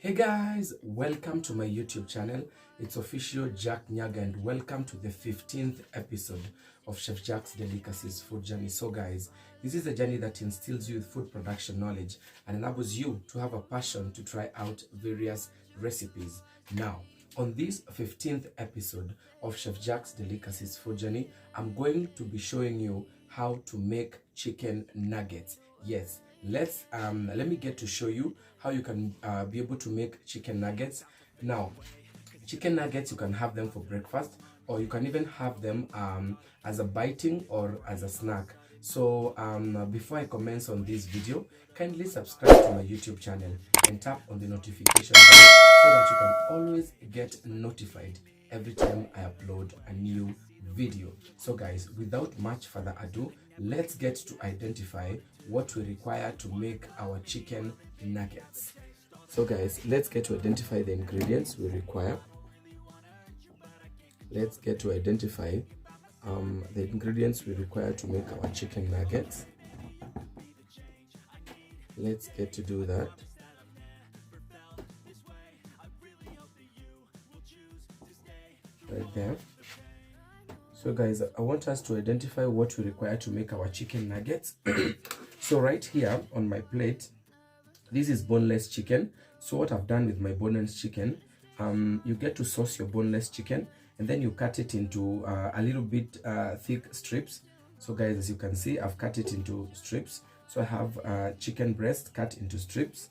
Hey guys, welcome to my YouTube channel. It's official Jack Nyaga and welcome to the 15th episode of Chef Jack's Delicacies food journey. So guys, this is a journey that instills you with food production knowledge and enables you to have a passion to try out various recipes. Now, on this 15th episode of Chef Jack's Delicacies food journey, I'm going to be showing you how to make chicken nuggets. Yes, let me get to show you how you can be able to make chicken nuggets. Now, chicken nuggets, you can have them for breakfast, or you can even have them as a biting or as a snack. So before I commence on this video, kindly subscribe to my YouTube channel and tap on the notification bell so that you can always get notified every time I upload a new video. So guys, without much further ado, let's get to identify what we require to make our chicken nuggets. So guys, let's get to identify the ingredients we require. Let's get to identify the ingredients we require to make our chicken nuggets. Let's get to do that. Right there. So guys, I want us to identify what we require to make our chicken nuggets. So right here on my plate, this is boneless chicken. So what I've done with my boneless chicken, you get to sauce your boneless chicken and then you cut it into a little bit thick strips. So guys, as you can see, I've cut it into strips. So I have chicken breast cut into strips.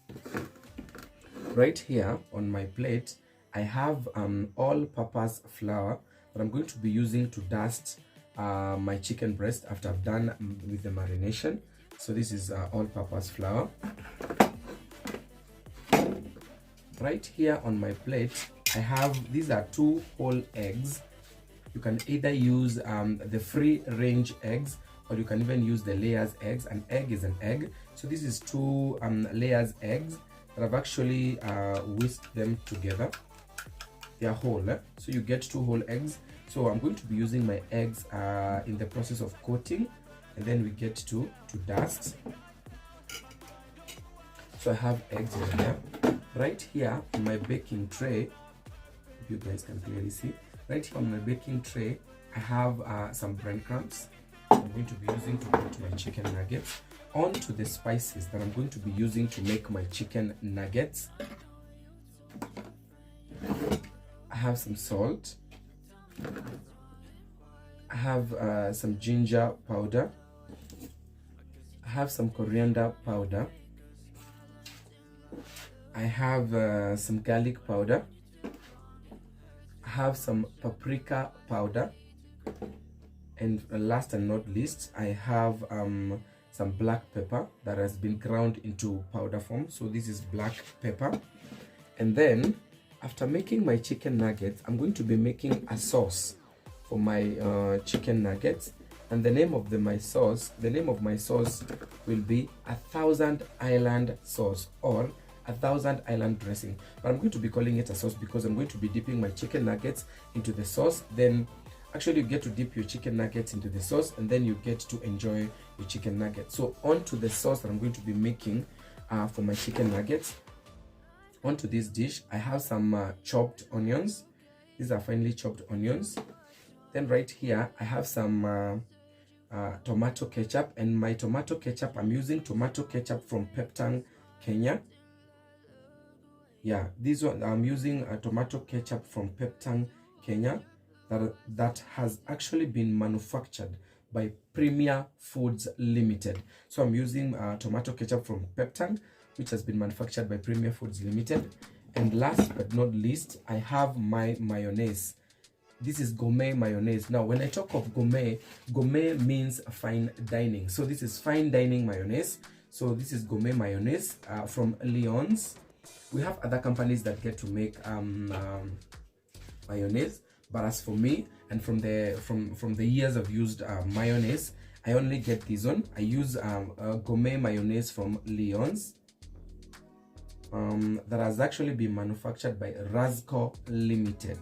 Right here on my plate, I have all-purpose flour that I'm going to be using to dust my chicken breast after I've done with the marination. So this is all-purpose flour. Right here on my plate, I have, these are 2 whole eggs. You can either use the free-range eggs, or you can even use the layers eggs. An egg is an egg. So this is 2 layers eggs that I've actually whisked them together. They are whole, so you get 2 whole eggs. So I'm going to be using my eggs in the process of coating, and then we get to dust. So I have eggs in there. Right here on my baking tray, if you guys can clearly see, right here on my baking tray, I have some breadcrumbs I'm going to be using to coat my chicken nuggets onto the spices that I'm going to be using to make my chicken nuggets. I have some salt. I have some ginger powder. I have some coriander powder. I have some garlic powder. I have some paprika powder. And last and not least, I have some black pepper that has been ground into powder form. So this is black pepper. And then after making my chicken nuggets, I'm going to be making a sauce for my chicken nuggets. And the name of my sauce will be 1,000 Island sauce, or 1,000 Island dressing. But I'm going to be calling it a sauce because I'm going to be dipping my chicken nuggets into the sauce. Then actually you get to dip your chicken nuggets into the sauce, and then you get to enjoy your chicken nuggets. So onto the sauce that I'm going to be making for my chicken nuggets. Onto this dish, I have some chopped onions. These are finely chopped onions. Then right here, I have some tomato ketchup. And my tomato ketchup, I'm using tomato ketchup from Peptang, Kenya. Yeah, this one, I'm using a tomato ketchup from Peptang, Kenya. That has actually been manufactured by Premier Foods Limited. So I'm using tomato ketchup from Peptang, which has been manufactured by Premier Foods Limited. And last but not least, I have my mayonnaise. This is gourmet mayonnaise. Now, when I talk of gourmet, gourmet means fine dining. So this is fine dining mayonnaise. So this is gourmet mayonnaise from Lyons. We have other companies that get to make mayonnaise, but as for me, and from the years I've used mayonnaise, I only get this one. I use a gourmet mayonnaise from Lyons that has actually been manufactured by Rasco Limited.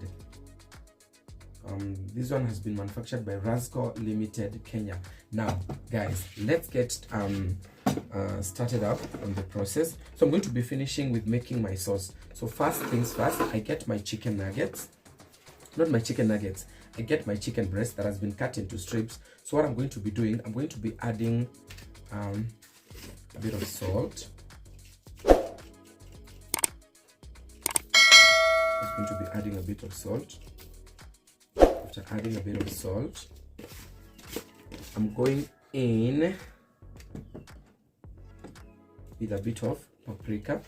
This one has been manufactured by Rasco Limited, Kenya. Now, guys, let's get started up on the process. So I'm going to be finishing with making my sauce. So first things first, I get my chicken nuggets. Not my chicken nuggets, I get my chicken breast that has been cut into strips. So what I'm going to be doing, I'm going to be adding a bit of salt. I'm going to be adding a bit of salt. After adding a bit of salt, I'm going in with a bit of paprika.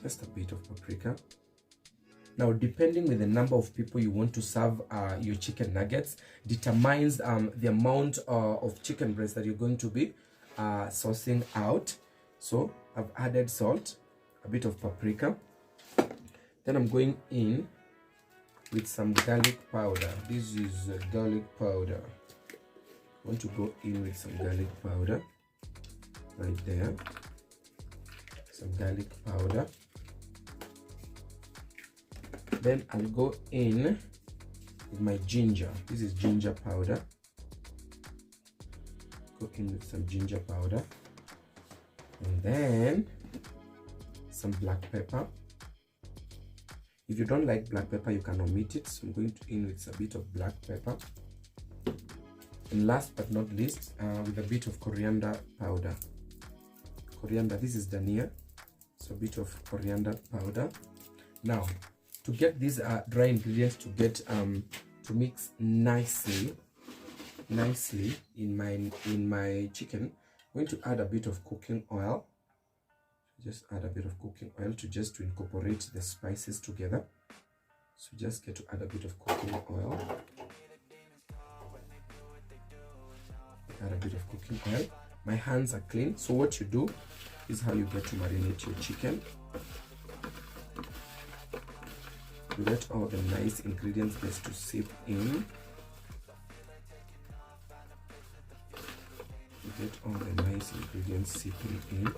Just a bit of paprika. Now, depending with the number of people you want to serve your chicken nuggets, determines the amount of chicken breast that you're going to be saucing out. So I've added salt, a bit of paprika. Then I'm going in with some garlic powder. This is garlic powder. I want to go in with some garlic powder right there. Some garlic powder. Then I'll go in with my ginger. This is ginger powder. Go in with some ginger powder. And then some black pepper. If you don't like black pepper, you can omit it. So I'm going in with a bit of black pepper. And last but not least, with a bit of coriander powder. Coriander, this is Dania. So a bit of coriander powder. Now, to get these dry ingredients to get to mix nicely in my chicken, I'm going to add a bit of cooking oil. Just add a bit of cooking oil to incorporate the spices together. So just get to add a bit of cooking oil. Add a bit of cooking oil. My hands are clean. So what you do is how you get to marinate your chicken. You let all the nice ingredients just to seep in. You get all the nice ingredients seeping in.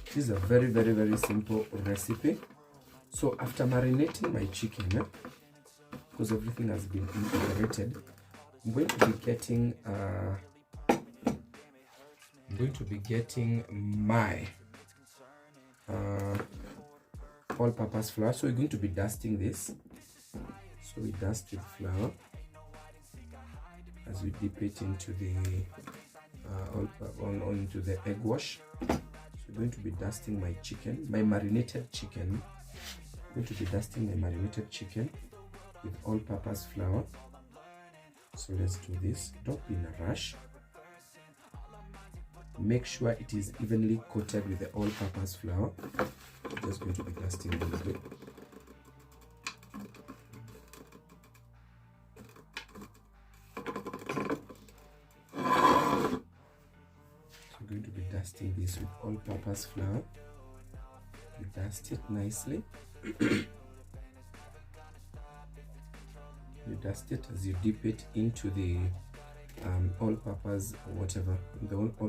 This is a very, very, very simple recipe. So after marinating my chicken, because everything has been incorporated, I'm going to be getting my all-purpose flour. So we're going to be dusting this. So we dust with flour as we dip it into the into the egg wash. So we're going to be dusting my chicken, my marinated chicken. I'm going to be dusting my marinated chicken with all-purpose flour. So let's do this. Don't be in a rush. Make sure it is evenly coated with the all-purpose flour. I'm just going to be dusting a little bit. So I'm going to be dusting this with all-purpose flour. You dust it nicely. You dust it as you dip it into the all-purpose whatever,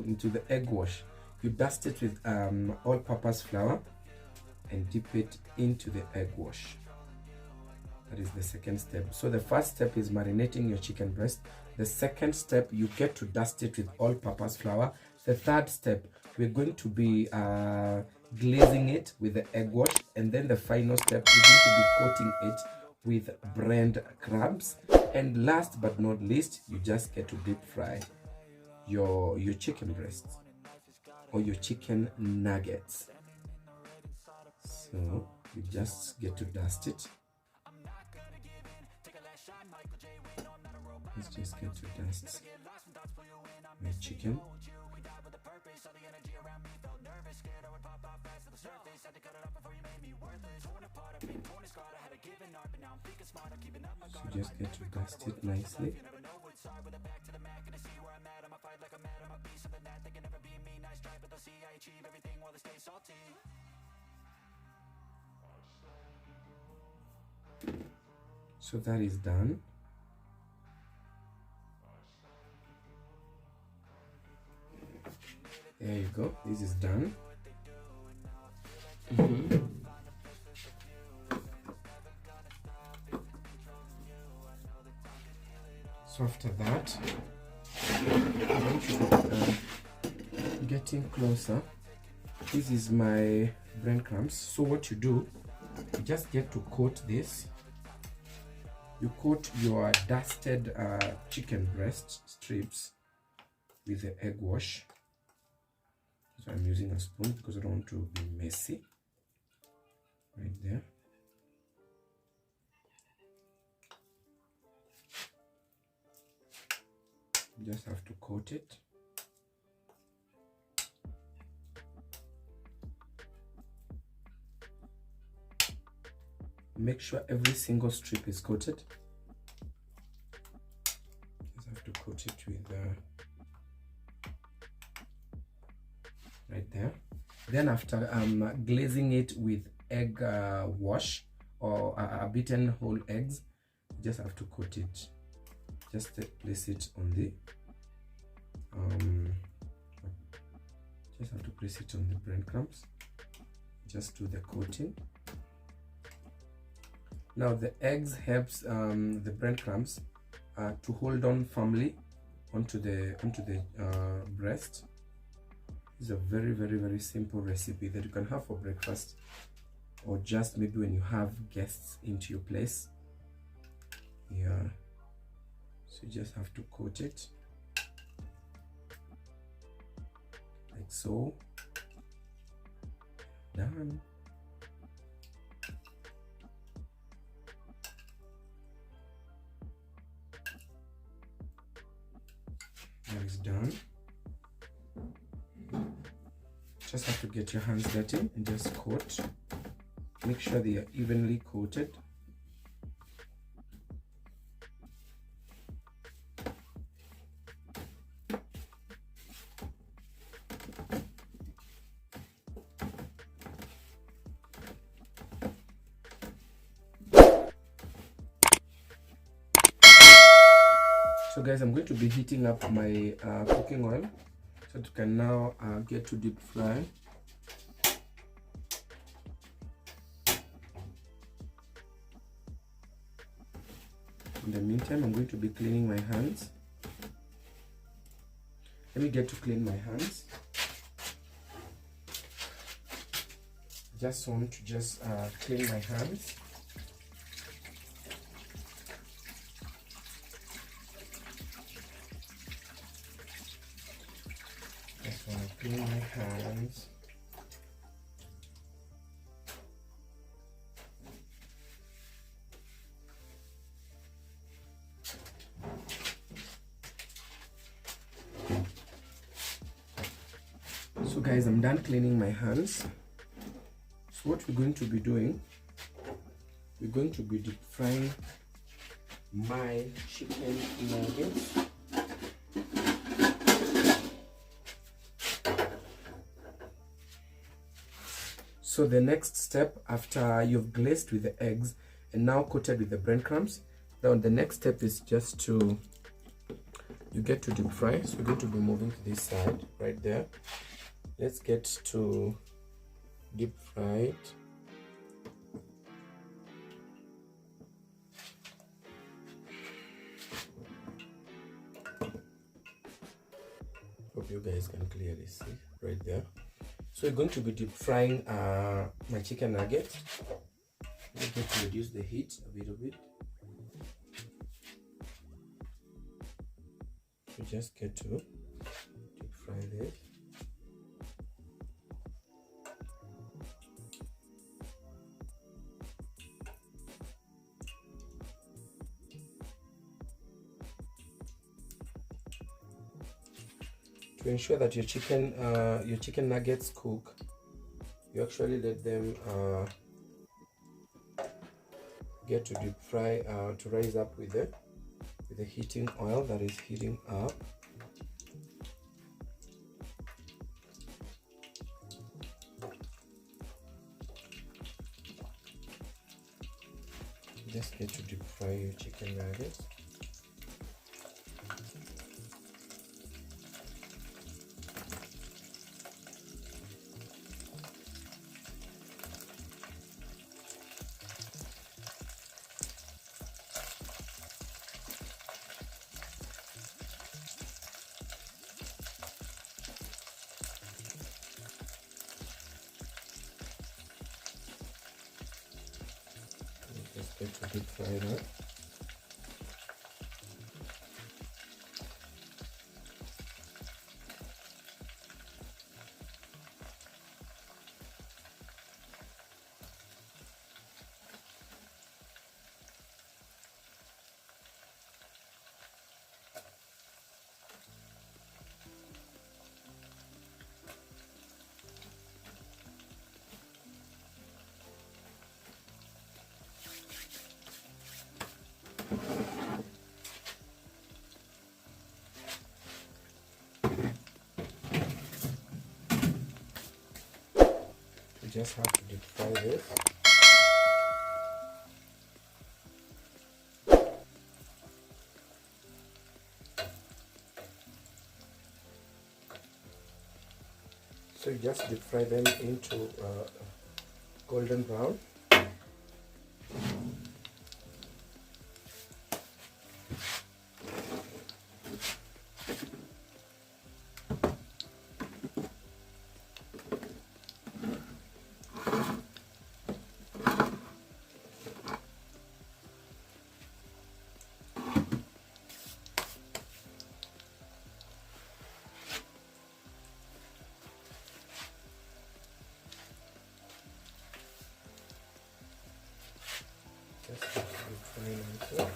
into the egg wash. You dust it with all-purpose flour and dip it into the egg wash. That is the second step. So the first step is marinating your chicken breast. The second step, you get to dust it with all-purpose flour. The third step, we're going to be glazing it with the egg wash. And then the final step, we're going to be coating it with brand crabs. And last but not least, you just get to deep fry your chicken breasts or your chicken nuggets. So you just get to dust it. Let's just get to dust my chicken. So just get to dust it nicely. So that is done. There you go. This is done. So after that, getting closer. This is my breadcrumbs. So what you do, you just get to coat this. You coat your dusted chicken breast strips with the egg wash. So I'm using a spoon because I don't want to be messy. Right there. You just have to coat it. Make sure every single strip is coated. Just have to coat it with right there. Then after glazing it with egg wash or beaten whole eggs, you just have to coat it. Just place it on the just have to place it on the breadcrumbs. Just do the coating. Now the eggs helps the breadcrumbs to hold on firmly onto the breast. It's a very, very, very simple recipe that you can have for breakfast, or just maybe when you have guests into your place. Yeah, so you just have to coat it like so. Done. That is done. Just have to get your hands dirty and just coat. Make sure they are evenly coated. So guys, I'm going to be heating up my cooking oil so that you can now get to deep fry. In the meantime, I'm going to be cleaning my hands. Let me get to clean my hands. Just want to clean my hands. Just want to clean my hands. So guys, I'm done cleaning my hands. So what we're going to be doing, we're going to be deep frying my chicken nuggets. So the next step, after you've glazed with the eggs and now coated with the breadcrumbs, now the next step is just to, you get to deep fry. So we're going to be moving to this side right there. Let's get to deep fry it. Hope you guys can clearly see right there. So we're going to be deep frying my chicken nugget. I'm going to reduce the heat a little bit. So just get to deep fry this. To ensure that your chicken nuggets cook, you actually let them get to deep fry, to rise up with the heating oil that is heating up. Just get to deep fry your chicken nuggets. Going to deep fry that. You just have to deep fry this. So you just deep fry them into golden brown. Just have to deep fry also.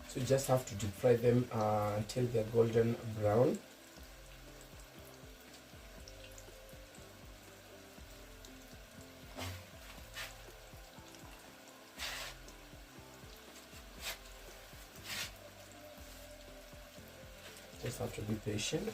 So you just have to deep fry them until they're golden brown. Just have to be patient.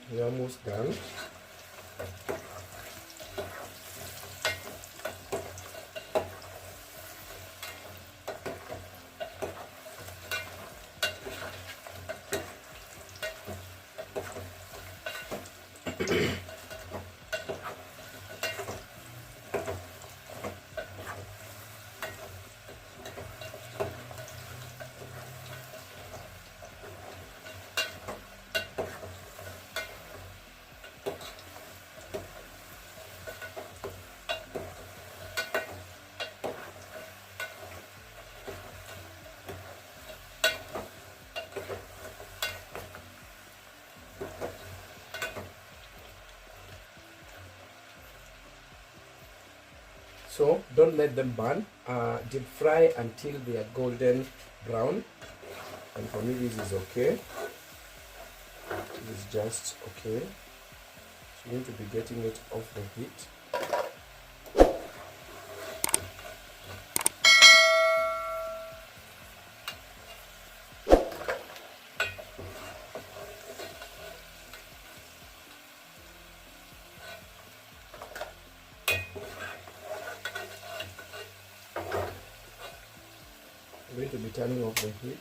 We're almost done. So don't let them burn. Deep fry until they are golden brown. And for me this is okay. This is just okay. So you need to be getting it off the heat. I'm going to be turning off the heat.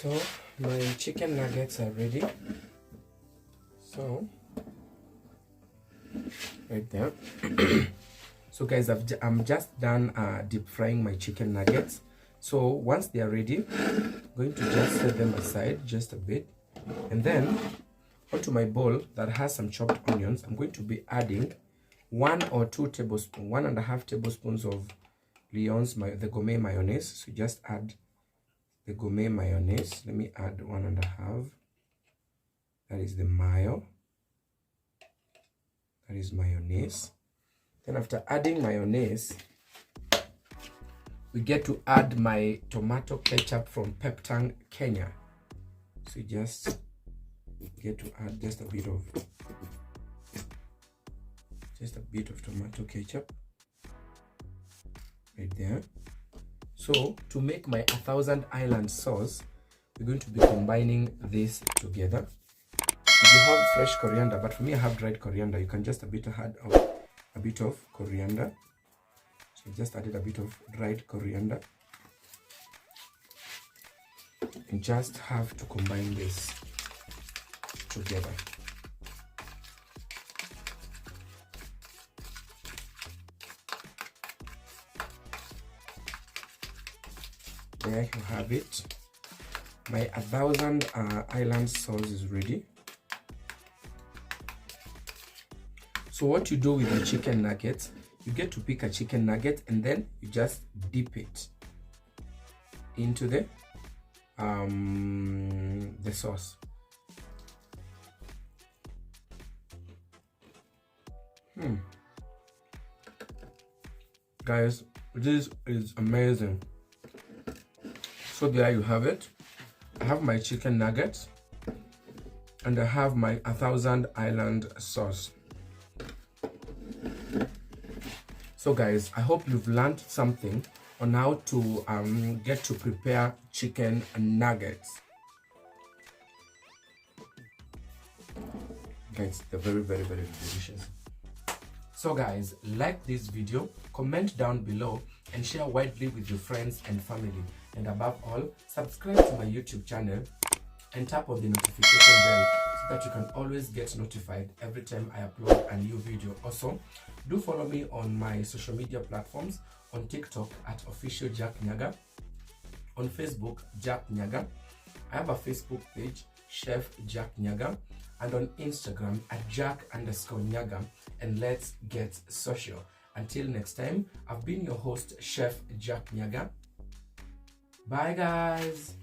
So my chicken nuggets are ready. So right there. So guys, I'm just done deep frying my chicken nuggets. So once they are ready, I'm going to just set them aside just a bit, and then onto my bowl that has some chopped onions, I'm going to be adding 1.5 tablespoons of the gourmet mayonnaise. So just add the gourmet mayonnaise. Let me add 1.5. That is the mayo. That is mayonnaise. Then after adding mayonnaise, we get to add my tomato ketchup from Peptang, Kenya. So you just get to add just a bit of tomato ketchup right there. So to make my 1000 Island sauce, we're going to be combining this together. If you have fresh coriander, but for me I have dried coriander, you can just add a bit of coriander. So just added a bit of dried coriander, and just have to combine this together. There you have it. My 1000 Island sauce is ready. So what you do with the chicken nuggets, you get to pick a chicken nugget and then you just dip it into the sauce. Guys, this is amazing. So there you have it. I have my chicken nuggets and I have my 1000 Island sauce. So guys, I hope you've learned something on how to get to prepare chicken nuggets. Guys, they're very, very, very delicious. So guys, like this video, comment down below, and share widely with your friends and family. And above all, subscribe to my YouTube channel and tap on the notification bell so that you can always get notified every time I upload a new video. Also, do follow me on my social media platforms, on TikTok at official Jack Nyaga, on Facebook Jack Nyaga. I have a Facebook page, Chef Jack Nyaga, and on Instagram at Jack_Nyaga. And let's get social. Until next time, I've been your host, Chef Jack Nyaga. Bye guys.